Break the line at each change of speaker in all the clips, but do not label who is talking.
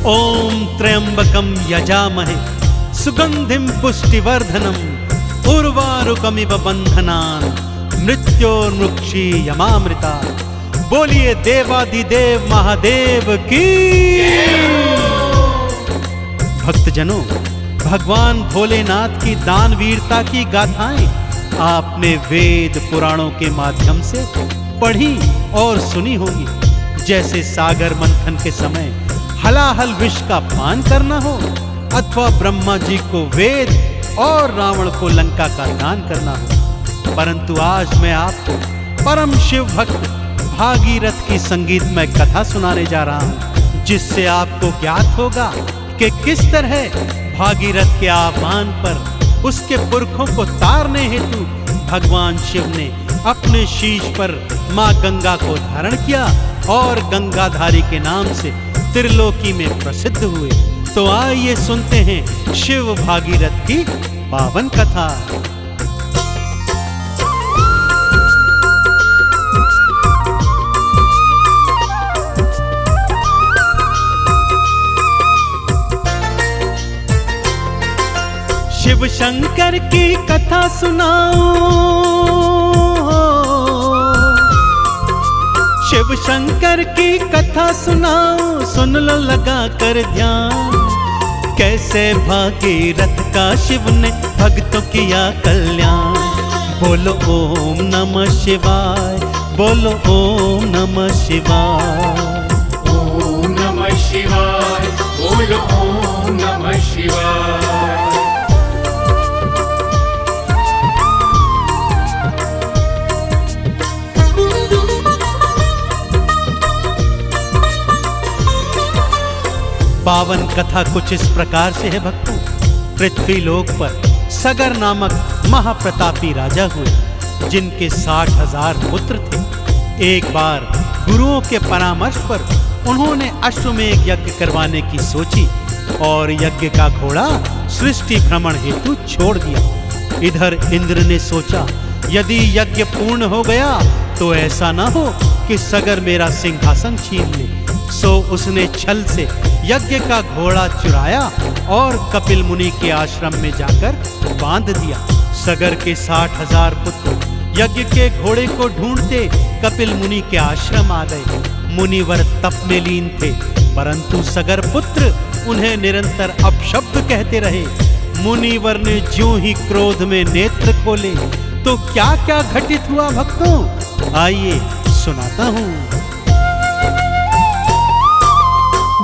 ओम त्र्यंबकं यजामहे सुगंधिं पुष्टिवर्धनम् उर्वारुकमिव बंधनान् मृत्योर्मुक्षीयमामृता। बोलिए देवाधिदेव महादेव की। भक्तजनों, भगवान भोलेनाथ की दान वीरता की गाथाएं आपने वेद पुराणों के माध्यम से पढ़ी और सुनी होंगी। जैसे सागर मंथन के समय हलाहल विष का पान करना हो, अथवा ब्रह्मा जी को वेद और रावण को लंका का दान करना हो। परंतु आज मैं आपको परम शिव भक्त भागीरथ की संगीतमय कथा सुनाने जा रहा हूं, जिससे आपको ज्ञात होगा कि किस तरह भागीरथ के आह्वान पर उसके पुरखों को तारने हेतु भगवान शिव ने अपने शीश पर मां गंगा को धारण किया और गंगाधारी के नाम से त्रिलोकी में प्रसिद्ध हुए। तो आइए सुनते हैं शिव भागीरथ की पावन कथा। शिव शंकर की कथा सुनाओ, शिव शंकर की कथा सुनाओ, सुन लो लगा कर ध्यान। कैसे भागीरथ का शिव ने भक्तों किया कल्याण। बोलो ओम नमः शिवाय, बोलो ओम नमः शिवाय,
ओम नमः शिवाय, बोलो ओम नमः शिवाय।
पावन कथा कुछ इस प्रकार से है भक्तों। पृथ्वी लोक पर सगर नामक महाप्रतापी राजा हुए, जिनके 60,000 पुत्र थे। एक बार गुरुओं के परामर्श पर उन्होंने अश्वमेध यज्ञ करवाने की सोची और यज्ञ का घोड़ा सृष्टि भ्रमण हेतु छोड़ दिया। इधर इंद्र ने सोचा, यदि यज्ञ पूर्ण हो गया तो ऐसा न हो कि सगर मेरा सिंहासन छीन ले। सो उसने छल से यज्ञ का घोड़ा चुराया और कपिल मुनि के आश्रम में जाकर बांध दिया। सगर के 60,000 पुत्र यज्ञ के घोड़े को ढूंढते कपिल मुनि के आश्रम आ गए। मुनिवर तप में लीन थे, परंतु सगर पुत्र उन्हें निरंतर अपशब्द कहते रहे। मुनिवर ने ज्यों ही क्रोध में नेत्र खोले तो क्या क्या घटित हुआ भक्तों, आइए सुनाता हूं।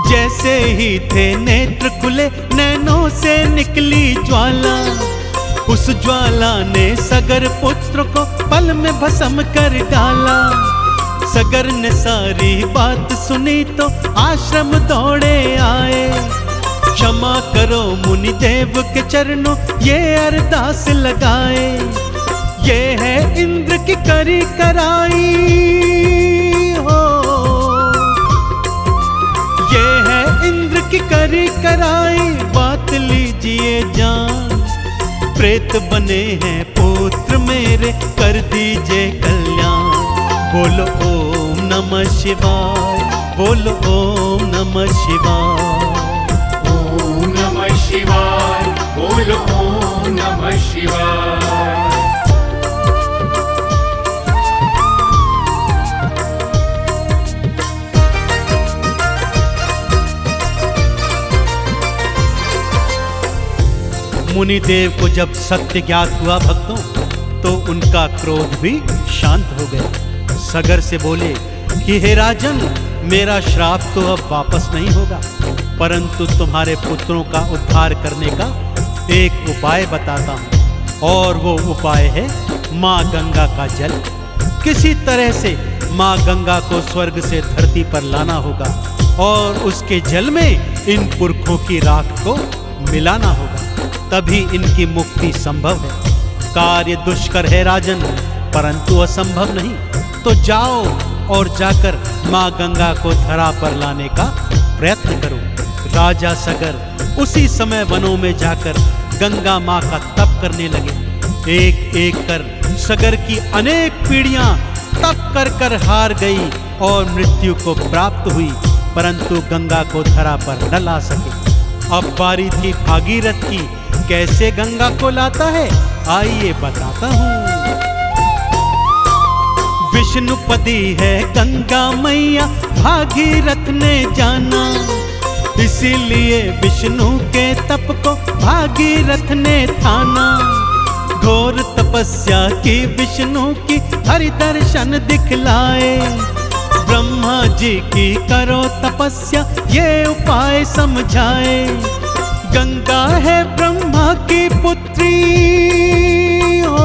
जैसे ही थे नेत्र खुले, नैनों से निकली ज्वाला। उस ज्वाला ने सगर पुत्र को पल में भस्म कर डाला। सगर ने सारी बात सुनी तो आश्रम दौड़े आए। क्षमा करो मुनिदेव के चरणों ये अरदास लगाए। ये है इंद्र की करी कराई हो, ये है इंद्र की करी कराई, बात लीजिए जान। प्रेत बने हैं पुत्र मेरे, कर दीजिए कल्याण। बोलो ओम नमः शिवाय, बोलो ओम नमः शिवाय,
ओम नमः शिवाय, बोलो ओम नमः शिवाय।
मुनिदेव को जब सत्य ज्ञात हुआ भक्तों, तो उनका क्रोध भी शांत हो गया। सगर से बोले कि हे राजन, मेरा श्राप तो अब वापस नहीं होगा, परंतु तुम्हारे पुत्रों का उद्धार करने का एक उपाय बताता हूं। और वो उपाय है मां गंगा का जल। किसी तरह से मां गंगा को स्वर्ग से धरती पर लाना होगा और उसके जल में इन पुरखों की राख को मिलाना होगा, तभी इनकी मुक्ति संभव है। कार्य दुष्कर है राजन, परंतु असंभव नहीं। तो जाओ और जाकर मां गंगा को धरा पर लाने का प्रयत्न करो। राजा सगर उसी समय वनों में जाकर गंगा मां का तप करने लगे। एक एक कर सगर की अनेक पीढ़ियां तप कर कर हार गई और मृत्यु को प्राप्त हुई। परंतु गंगा को धरा पर न ला सके। अब बारी थी भागीरथ की, कैसे गंगा को लाता है आइए बताता हूँ। विष्णुपदी है गंगा मैया भागीरथ ने जाना, इसीलिए विष्णु के तप को भागीरथ ने ठाना। घोर तपस्या की विष्णु की हरि दर्शन दिखलाए, ब्रह्मा जी की करो तपस्या ये उपाय समझाए। गंगा है ब्रह्मा की पुत्री हो,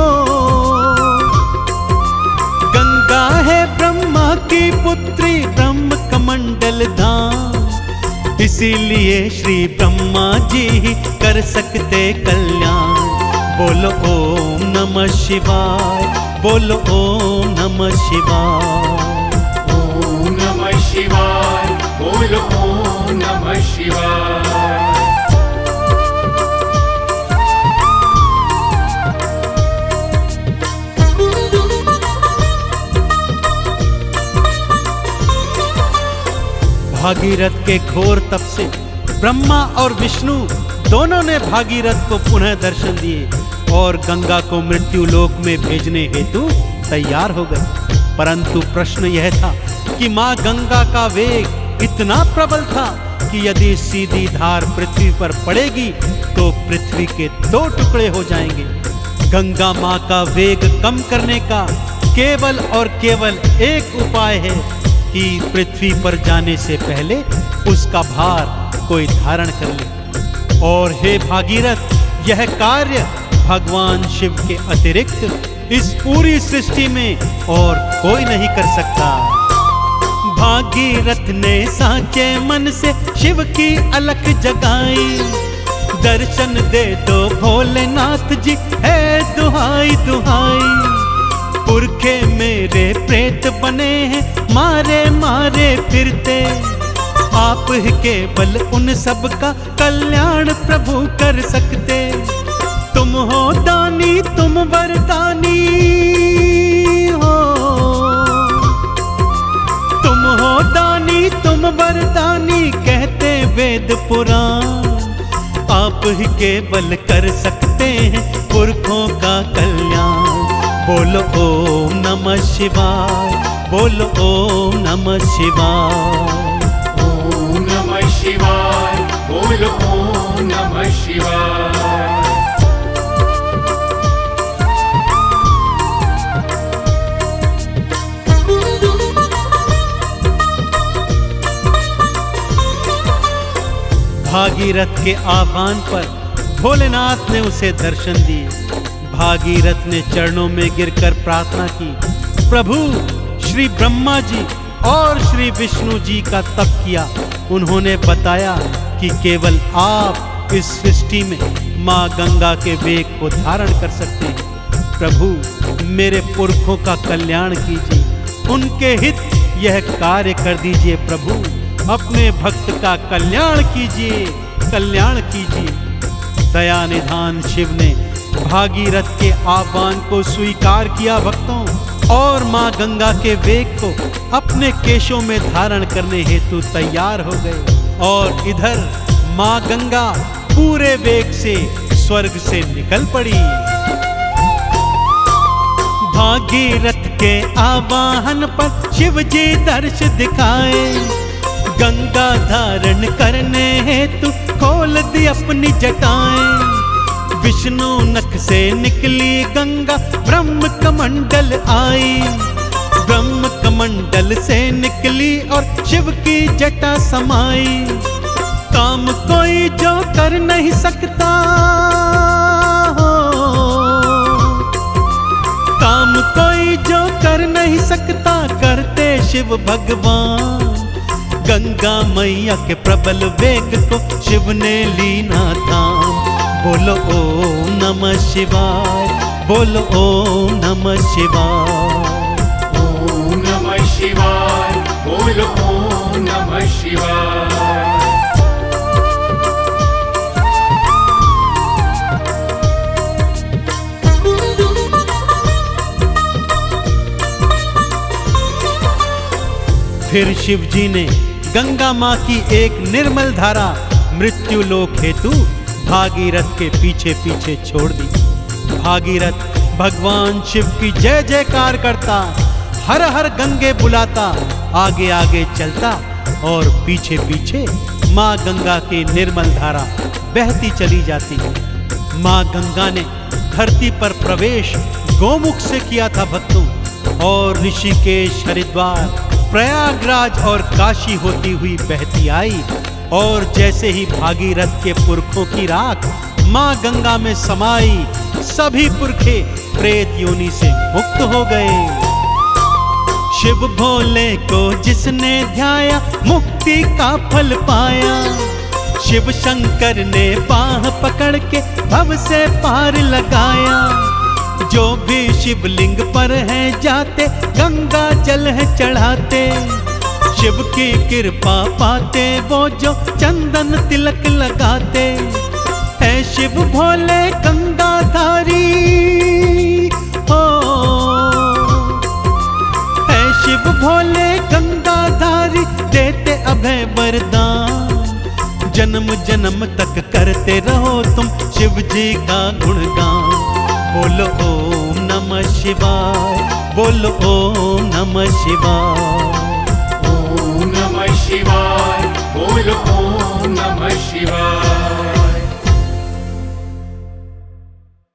गंगा है ब्रह्मा की पुत्री ब्रह्म कमंडल धाम, इसीलिए श्री ब्रह्मा जी ही कर सकते कल्याण। बोलो ओम नमः शिवाय, बोलो ओम नमः शिवाय।
ओम नमः शिवाय, बोलो ओम नमः शिवाय।
भागीरथ के घोर तप से ब्रह्मा और विष्णु दोनों ने भागीरथ को पुनः दर्शन दिए और गंगा को मृत्यु लोक में भेजने हेतु तैयार हो गए। परंतु प्रश्न यह था कि मां गंगा का वेग इतना प्रबल था कि यदि सीधी धार पृथ्वी पर पड़ेगी तो पृथ्वी के 2 टुकड़े हो जाएंगे। गंगा मां का वेग कम करने का केवल और केवल एक उपाय है कि पृथ्वी पर जाने से पहले उसका भार कोई धारण कर ले। और हे भागीरथ, यह कार्य भगवान शिव के अतिरिक्त इस पूरी सृष्टि में और कोई नहीं कर सकता। भागीरथ ने साचे मन से शिव की अलख जगाई, दर्शन दे दो भोलेनाथ जी है दुहाई दुहाई। पुरखे मेरे प्रेत बने हैं मारे मारे फिरते, आप ही केवल उन सब का कल्याण प्रभु कर सकते। तुम हो दानी तुम वरदानी हो, तुम हो दानी तुम वरदानी कहते वेद पुराण। आप ही केवल कर सकते हैं पुरखों का कल्याण। बोलो ओम नमः शिवाय, बोलो ओम नमः शिवाय।
ओम नमः शिवाय, बोलो ओम नमः शिवाय।
भागीरथ के आह्वान पर भोलेनाथ ने उसे दर्शन दिए। भागीरथ ने चरणों में गिरकर प्रार्थना की। प्रभु श्री ब्रह्मा जी और श्री विष्णु जी का तप किया। उन्होंने बताया कि केवल आप इस सृष्टि में मां गंगा के वेग को धारण कर सकते हैं। प्रभु मेरे पुरखों का कल्याण कीजिए, उनके हित यह कार्य कर दीजिए। प्रभु अपने भक्त का कल्याण कीजिए, कल्याण कीजिए। दया निधान शिव ने भागीरथ के आह्वान को स्वीकार किया भक्तों, और मां गंगा के वेग को अपने केशों में धारण करने हेतु तैयार हो गए। और इधर मां गंगा पूरे वेग से स्वर्ग से निकल पड़ी। भागीरथ के आवाहन पर शिव जी दर्श दिखाए, गंगा धारण करने हेतु खोल दी अपनी जटाएं। विष्णु नख से निकली गंगा ब्रह्म कमंडल आई, ब्रह्म कमंडल से निकली और शिव की जटा समाई। काम कोई जो कर नहीं सकता हो, काम कोई जो कर नहीं सकता करते शिव भगवान। गंगा मैया के प्रबल वेग को शिव ने लीना थाम। बोलो ओम नमः शिवाय, बोलो ओम नमः शिवाय।
ओम नमः शिवाय, बोलो ओम नमः शिवाय।
फिर शिव जी ने गंगा माँ की एक निर्मल धारा मृत्यु लोक हेतु भागीरथ के पीछे पीछे छोड़ दी। भागीरथ भगवान शिव की जय जयकार करता, हर हर गंगे बुलाता, आगे आगे चलता और पीछे पीछे माँ गंगा की निर्मल धारा बहती चली जाती। माँ गंगा ने धरती पर प्रवेश गोमुख से किया था भक्तों, और ऋषिकेश, हरिद्वार, प्रयागराज और काशी होती हुई बहती आई। और जैसे ही भागीरथ के पुरखों की राख माँ गंगा में समाई, सभी पुरखे प्रेत योनि से मुक्त हो गए। शिव भोले को जिसने ध्याया मुक्ति का फल पाया। शिव शंकर ने बाह पकड़ के भव से पार लगाया। जो भी शिवलिंग पर है जाते गंगा जल है चढ़ाते। शिव की कृपा पाते वो जो चंदन तिलक लगाते। है शिव भोले गंगाधारी हो, है शिव भोले गंगाधारी, देते अभय वरदान। जन्म जन्म तक करते रहो तुम शिव जी का गुणगान। बोलो ओम नमः शिवाय, बोलो ओम नमः शिवाय।
ओम नमः शिवाय, बोलो ओम नमः शिवाय।